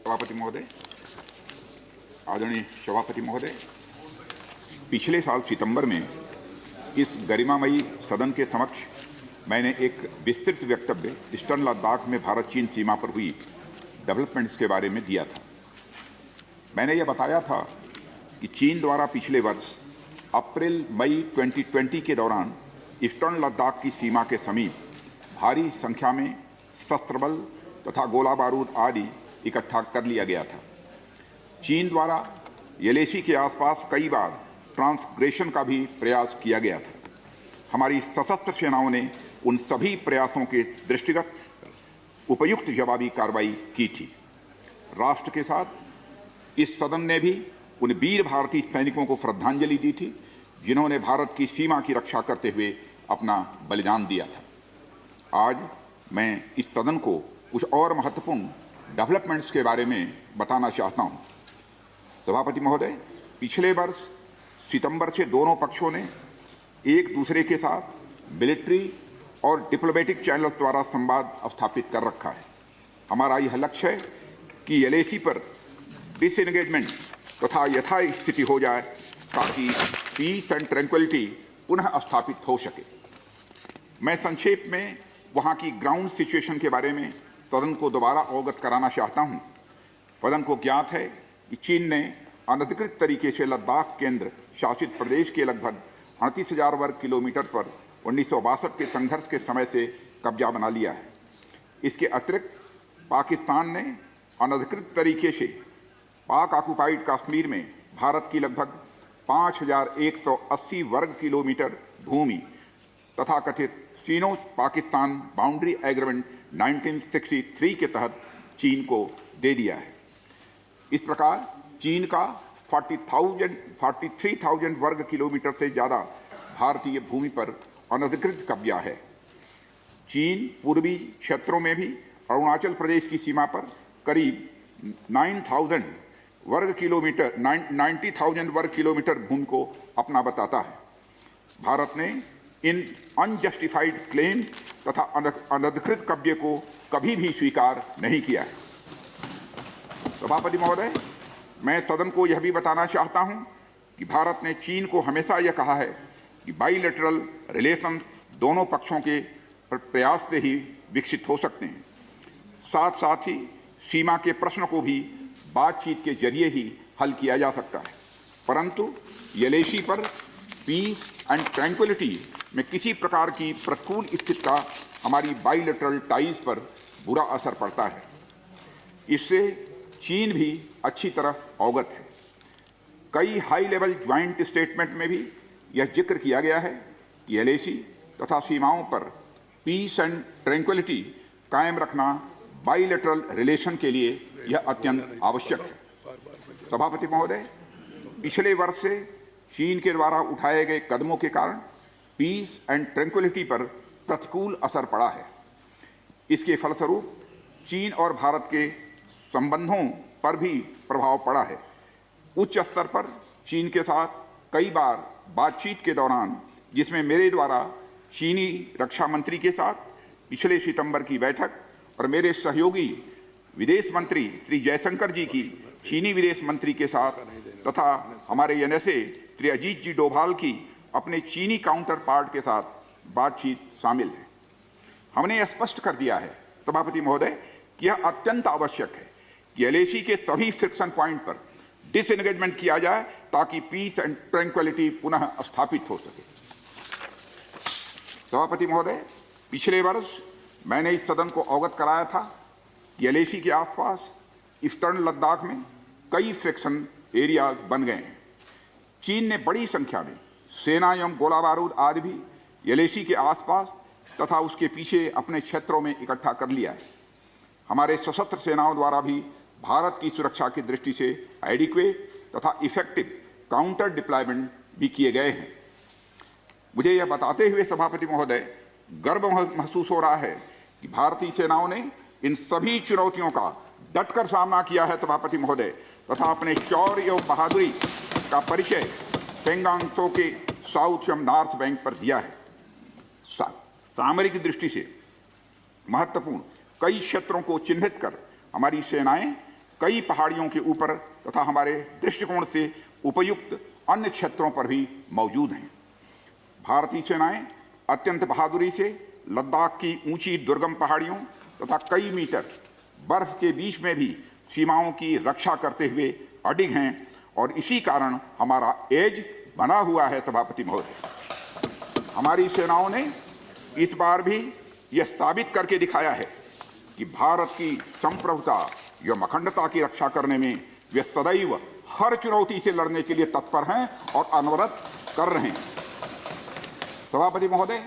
सभापति महोदय, आदरणीय सभापति महोदय, पिछले साल सितंबर में इस गरिमामयी सदन के समक्ष मैंने एक विस्तृत वक्तव्य ईस्टर्न लद्दाख में भारत चीन सीमा पर हुई डेवलपमेंट्स के बारे में दिया था। मैंने यह बताया था कि चीन द्वारा पिछले वर्ष अप्रैल मई 2020 के दौरान ईस्टर्न लद्दाख की सीमा के समीप भारी संख्या में शस्त्र बल तथा गोला बारूद आदि इकट्ठा कर लिया गया था। चीन द्वारा येलेसी के आसपास कई बार ट्रांसग्रेशन का भी प्रयास किया गया था। हमारी सशस्त्र सेनाओं ने उन सभी प्रयासों के दृष्टिगत उपयुक्त जवाबी कार्रवाई की थी। राष्ट्र के साथ इस सदन ने भी उन वीर भारतीय सैनिकों को श्रद्धांजलि दी थी जिन्होंने भारत की सीमा की रक्षा करते हुए अपना बलिदान दिया था। आज मैं इस सदन को कुछ और महत्वपूर्ण डेवलपमेंट्स के बारे में बताना चाहता हूं। सभापति महोदय, पिछले वर्ष सितंबर से दोनों पक्षों ने एक दूसरे के साथ मिलिट्री और डिप्लोमेटिक चैनल्स द्वारा संवाद स्थापित कर रखा है। हमारा यह लक्ष्य है कि एलएसी पर डिसएंगेजमेंट तथा यथास्थिति हो जाए ताकि पीस एंड ट्रैंक्विलिटी पुनः स्थापित हो सके। मैं संक्षेप में वहां की ग्राउंड सिचुएशन के बारे में सदन को दोबारा अवगत कराना चाहता हूं। सदन को ज्ञात है कि चीन ने अनधिकृत तरीके से लद्दाख केंद्र शासित प्रदेश के लगभग 38,000 वर्ग किलोमीटर पर 1962 के संघर्ष के समय से कब्जा बना लिया है। इसके अतिरिक्त पाकिस्तान ने अनधिकृत तरीके से पाक ऑक्युपाइड कश्मीर में भारत की लगभग 5,180 वर्ग किलोमीटर भूमि तथा कथित चीनो पाकिस्तान बाउंड्री एग्रीमेंट 1963 के तहत चीन को दे दिया है। इस प्रकार चीन का 43,000 वर्ग किलोमीटर से ज़्यादा भारतीय भूमि पर अनधिकृत कब्जा है। चीन पूर्वी क्षेत्रों में भी अरुणाचल प्रदेश की सीमा पर करीब 90,000 वर्ग किलोमीटर भूमि को अपना बताता है। भारत ने इन अनजस्टिफाइड क्लेम्स तथा अनधिकृत कब्जे को कभी भी स्वीकार नहीं किया है। सभापति महोदय, मैं सदन को यह भी बताना चाहता हूं कि भारत ने चीन को हमेशा यह कहा है कि बाइलेटरल रिलेशन दोनों पक्षों के प्रयास से ही विकसित हो सकते हैं। साथ साथ ही सीमा के प्रश्न को भी बातचीत के जरिए ही हल किया जा सकता है। परंतु येलेसी पर पीस एंड ट्रैंक्विलिटी में किसी प्रकार की प्रतिकूल स्थिति का हमारी बाइलेटरल टाइज पर बुरा असर पड़ता है। इससे चीन भी अच्छी तरह अवगत है। कई हाई लेवल ज्वाइंट स्टेटमेंट में भी यह जिक्र किया गया है कि एलएसी तथा सीमाओं पर पीस एंड ट्रैंक्विलिटी कायम रखना बाइलेटरल रिलेशन के लिए यह अत्यंत आवश्यक है। सभापति महोदय, पिछले वर्ष से चीन के द्वारा उठाए गए कदमों के कारण पीस एंड ट्रैंक्विलिटी पर प्रतिकूल असर पड़ा है। इसके फलस्वरूप चीन और भारत के संबंधों पर भी प्रभाव पड़ा है। उच्च स्तर पर चीन के साथ कई बार बातचीत के दौरान, जिसमें मेरे द्वारा चीनी रक्षा मंत्री के साथ पिछले सितंबर की बैठक और मेरे सहयोगी विदेश मंत्री श्री जयशंकर जी की चीनी विदेश मंत्री के साथ तथा हमारे एनएसए श्री अजीत जी डोभाल की अपने चीनी काउंटर पार्ट के साथ बातचीत शामिल है। हमने यह स्पष्ट कर दिया है सभापति महोदय कि यह अत्यंत आवश्यक है कि एलएसी के सभी फ्रिक्शन पॉइंट पर डिसएंगेजमेंट किया जाए ताकि पीस एंड ट्रैंक्विलिटी पुनः स्थापित हो सके। सभापति महोदय, पिछले वर्ष मैंने इस सदन को अवगत कराया था कि एलएसी के आसपास ईस्टर्न लद्दाख में कई फ्रिक्शन एरियाज बन गए हैं। चीन ने बड़ी संख्या में सेना एवं गोला बारूद आदि भी एलएसी के आसपास तथा उसके पीछे अपने क्षेत्रों में इकट्ठा कर लिया है। हमारे सशस्त्र सेनाओं द्वारा भी भारत की सुरक्षा की दृष्टि से एडिक्वेट तथा इफेक्टिव काउंटर डिप्लॉयमेंट भी किए गए हैं। मुझे यह बताते हुए सभापति महोदय गर्व महसूस हो रहा है कि भारतीय सेनाओं ने इन सभी चुनौतियों का डटकर सामना किया है सभापति महोदय, तथा अपने शौर्य एवं बहादुरी का परिचय पेंगांग त्सो के साउथ एवं नॉर्थ बैंक पर दिया है। सामरिक दृष्टि से महत्वपूर्ण कई क्षेत्रों को चिन्हित कर हमारी सेनाएं कई पहाड़ियों के ऊपर तथा हमारे दृष्टिकोण से उपयुक्त अन्य क्षेत्रों पर भी मौजूद हैं। भारतीय सेनाएं अत्यंत बहादुरी से लद्दाख की ऊंची दुर्गम पहाड़ियों तथा कई मीटर बर्फ के बीच में भी सीमाओं की रक्षा करते हुए अडिग हैं और इसी कारण हमारा एज बना हुआ है। सभापति महोदय, हमारी सेनाओं ने इस बार भी यह साबित करके दिखाया है कि भारत की संप्रभुता एवं अखंडता की रक्षा करने में वे सदैव हर चुनौती से लड़ने के लिए तत्पर हैं और अनवरत कर रहे हैं। सभापति महोदय,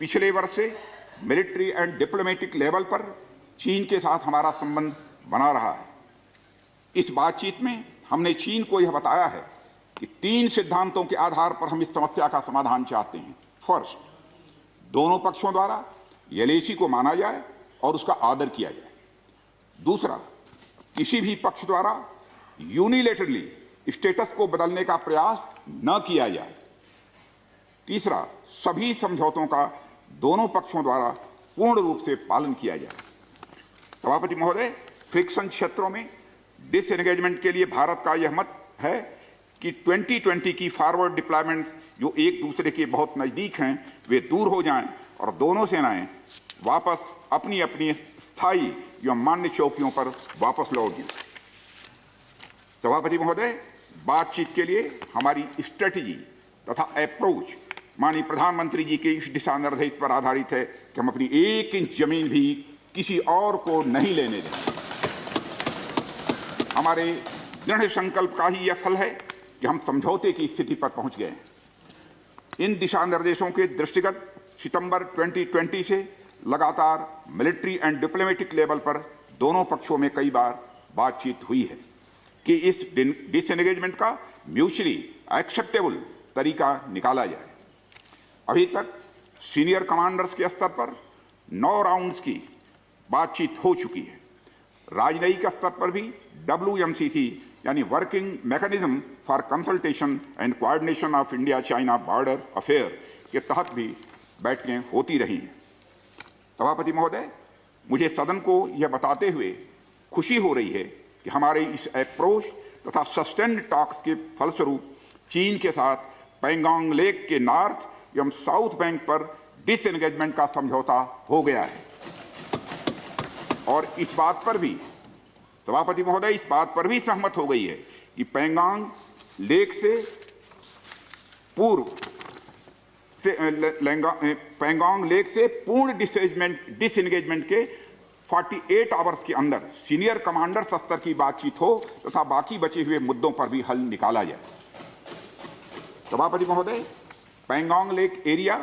पिछले वर्ष से मिलिट्री एंड डिप्लोमेटिक लेवल पर चीन के साथ हमारा संबंध बना रहा है। इस बातचीत में हमने चीन को यह बताया है कि 3 सिद्धांतों के आधार पर हम इस समस्या का समाधान चाहते हैं। फर्स्ट, दोनों पक्षों द्वारा एलएसी को माना जाए और उसका आदर किया जाए। दूसरा, किसी भी पक्ष द्वारा यूनिलेटरली स्टेटस को बदलने का प्रयास न किया जाए। तीसरा, सभी समझौतों का दोनों पक्षों द्वारा पूर्ण रूप से पालन किया जाए। सभापति महोदय, फ्रिक्शन क्षेत्रों में डिसएंगेजमेंट के लिए भारत का यह मत है कि 2020 की फॉरवर्ड डिप्लॉयमेंट जो एक दूसरे के बहुत नज़दीक हैं वे दूर हो जाएं और दोनों सेनाएं वापस अपनी अपनी स्थायी एवं मान्य चौकियों पर वापस लौट जाएं। सभापति महोदय, बातचीत के लिए हमारी स्ट्रेटजी तथा अप्रोच माननीय प्रधानमंत्री जी के इस दिशा निर्देश पर आधारित है कि हम अपनी 1 इंच जमीन भी किसी और को नहीं लेने देंगे। हमारे दृढ़ संकल्प का ही यह फल है कि हम समझौते की स्थिति पर पहुंच गए हैं। इन दिशा निर्देशों के दृष्टिगत सितंबर 2020 से लगातार मिलिट्री एंड डिप्लोमेटिक लेवल पर दोनों पक्षों में कई बार बातचीत हुई है कि इस डिसएंगेजमेंट का म्यूचुअली एक्सेप्टेबल तरीका निकाला जाए। अभी तक सीनियर कमांडर्स के स्तर पर 9 राउंड्स की बातचीत हो चुकी है। राजनयिक स्तर पर भी WMCC यानी working mechanism for consultation and coordination of India China border affair के तहत भी बैठकें होती रही हैं। सभापति महोदय, मुझे सदन को यह बताते हुए खुशी हो रही है कि हमारे इस अप्रोच तथा सस्टेन्ड टॉक्स के फलस्वरूप चीन के साथ पैंगोंग लेक के नॉर्थ एवं साउथ बैंक पर डिसएंगेजमेंट का समझौता हो गया है। और इस बात पर भी सभापति महोदय इस बात पर भी सहमत हो गई है कि पैंगोंग लेक से पूर्व पैंगोंग लेक से पूर्ण डिसएंगेजमेंट के 48 आवर्स के अंदर सीनियर कमांडर स्तर की बातचीत हो तथा बाकी बचे हुए मुद्दों पर भी हल निकाला जाए। सभापति महोदय, पैंगोंग लेक एरिया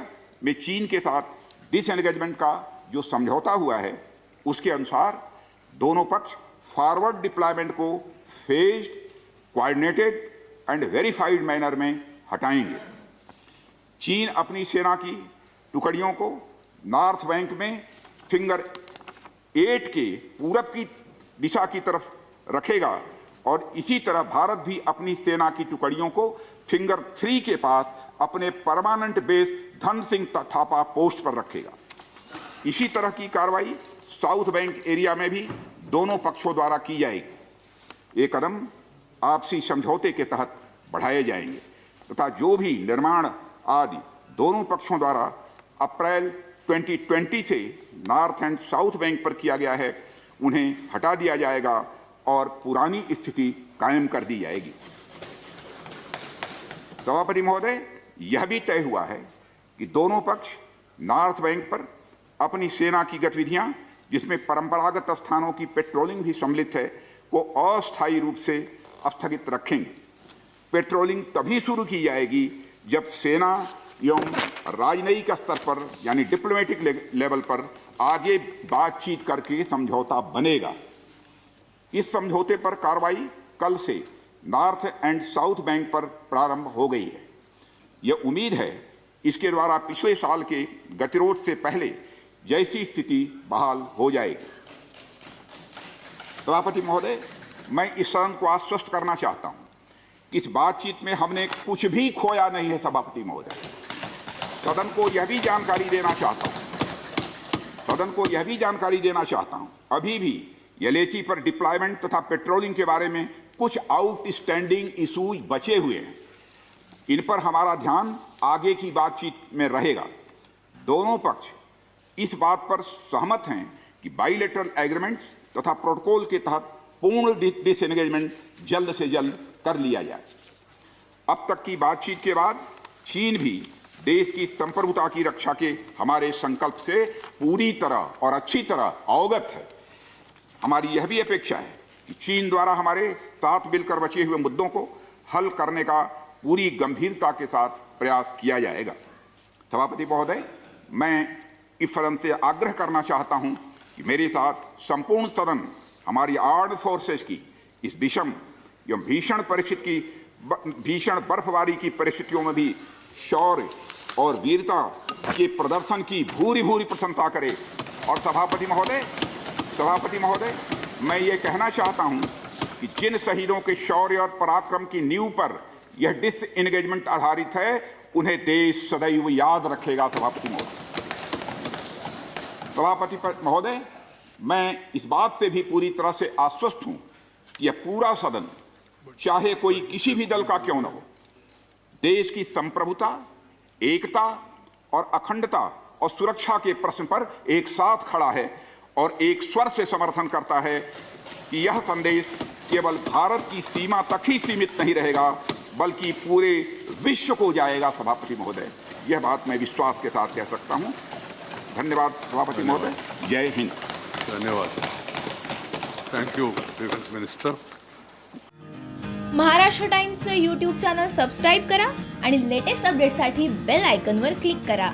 में चीन के साथ डिसएंगेजमेंट का जो समझौता हुआ है उसके अनुसार दोनों पक्ष फॉरवर्ड डिप्लॉयमेंट को phased, coordinated and verified manner में हटाएंगे। चीन अपनी सेना की टुकड़ियों को नॉर्थ बैंक में फिंगर 8 के पूरब की दिशा की तरफ रखेगा और इसी तरह भारत भी अपनी सेना की टुकड़ियों को फिंगर 3 के पास अपने permanent base Dhan Singh Thapa post पर रखेगा। इसी तरह की कार्रवाई साउथ बैंक एरिया में भी दोनों पक्षों द्वारा की जाएगी। ये कदम आपसी समझौते के तहत बढ़ाए जाएंगे तथा जो भी निर्माण आदि दोनों पक्षों द्वारा अप्रैल 2020 से नॉर्थ एंड साउथ बैंक पर किया गया है उन्हें हटा दिया जाएगा और पुरानी स्थिति कायम कर दी जाएगी। सभापति महोदय, यह भी तय हुआ है कि दोनों पक्ष नॉर्थ बैंक पर अपनी सेना की गतिविधियां जिसमें परंपरागत स्थानों की पेट्रोलिंग भी सम्मिलित है को अस्थायी रूप से स्थगित रखेंगे। पेट्रोलिंग तभी शुरू की जाएगी जब सेना एवं राजनयिक स्तर पर यानी डिप्लोमेटिक लेवल पर आगे बातचीत करके समझौता बनेगा। इस समझौते पर कार्रवाई कल से नॉर्थ एंड साउथ बैंक पर प्रारंभ हो गई है। यह उम्मीद है इसके द्वारा पिछले साल के गतिरोध से पहले जैसी स्थिति बहाल हो जाएगी। सभापति महोदय, मैं इस सदन को आश्वस्त करना चाहता हूं कि इस बातचीत में हमने कुछ भी खोया नहीं है। सभापति महोदय, सदन को यह भी जानकारी देना चाहता हूं अभी भी एलएसी पर डिप्लॉयमेंट तथा पेट्रोलिंग के बारे में कुछ आउटस्टैंडिंग इशूज बचे हुए हैं। इन पर हमारा ध्यान आगे की बातचीत में रहेगा। दोनों पक्ष इस बात पर सहमत हैं कि बाइलेटरल एग्रीमेंट्स तथा प्रोटोकॉल के तहत पूर्ण डिसएंगेजमेंट जल्द से जल्द कर लिया जाए। अब तक की बातचीत के बाद चीन भी देश की संप्रभुता की रक्षा के हमारे संकल्प से पूरी तरह और अच्छी तरह अवगत है। हमारी यह भी अपेक्षा है कि चीन द्वारा हमारे साथ मिलकर बचे हुए मुद्दों को हल करने का पूरी गंभीरता के साथ प्रयास किया जाएगा। सभापति महोदय, मैं इस सदन से आग्रह करना चाहता हूं कि मेरे साथ संपूर्ण सदन हमारी आर्म्ड फोर्सेस की इस विषम एवं भीषण बर्फबारी की परिस्थितियों में भी शौर्य और वीरता के प्रदर्शन की भूरी भूरी प्रशंसा करे। और सभापति महोदय, मैं ये कहना चाहता हूं कि जिन शहीदों के शौर्य और पराक्रम की नींव पर यह डिसएंगेजमेंट आधारित है, उन्हें देश सदैव याद रखेगा। सभापति महोदय, मैं इस बात से भी पूरी तरह से आश्वस्त हूं कि यह पूरा सदन, चाहे कोई किसी भी दल का क्यों न हो, देश की संप्रभुता, एकता और अखंडता और सुरक्षा के प्रश्न पर एक साथ खड़ा है और एक स्वर से समर्थन करता है कि यह संदेश केवल भारत की सीमा तक ही सीमित नहीं रहेगा, बल्कि पूरे विश्व को जाएगा। सभापति महोदय, यह बात मैं विश्वास के साथ कह सकता हूं। धन्यवाद सभापति महोदय। जय हिंद। धन्यवाद। Thank you defence minister. Maharashtra टाइम्सचं यूट्यूब चॅनल सबस्क्राईब करा आणि लेटेस्ट अपडेट्ससाठी बेल आयकॉनवर क्लिक करा।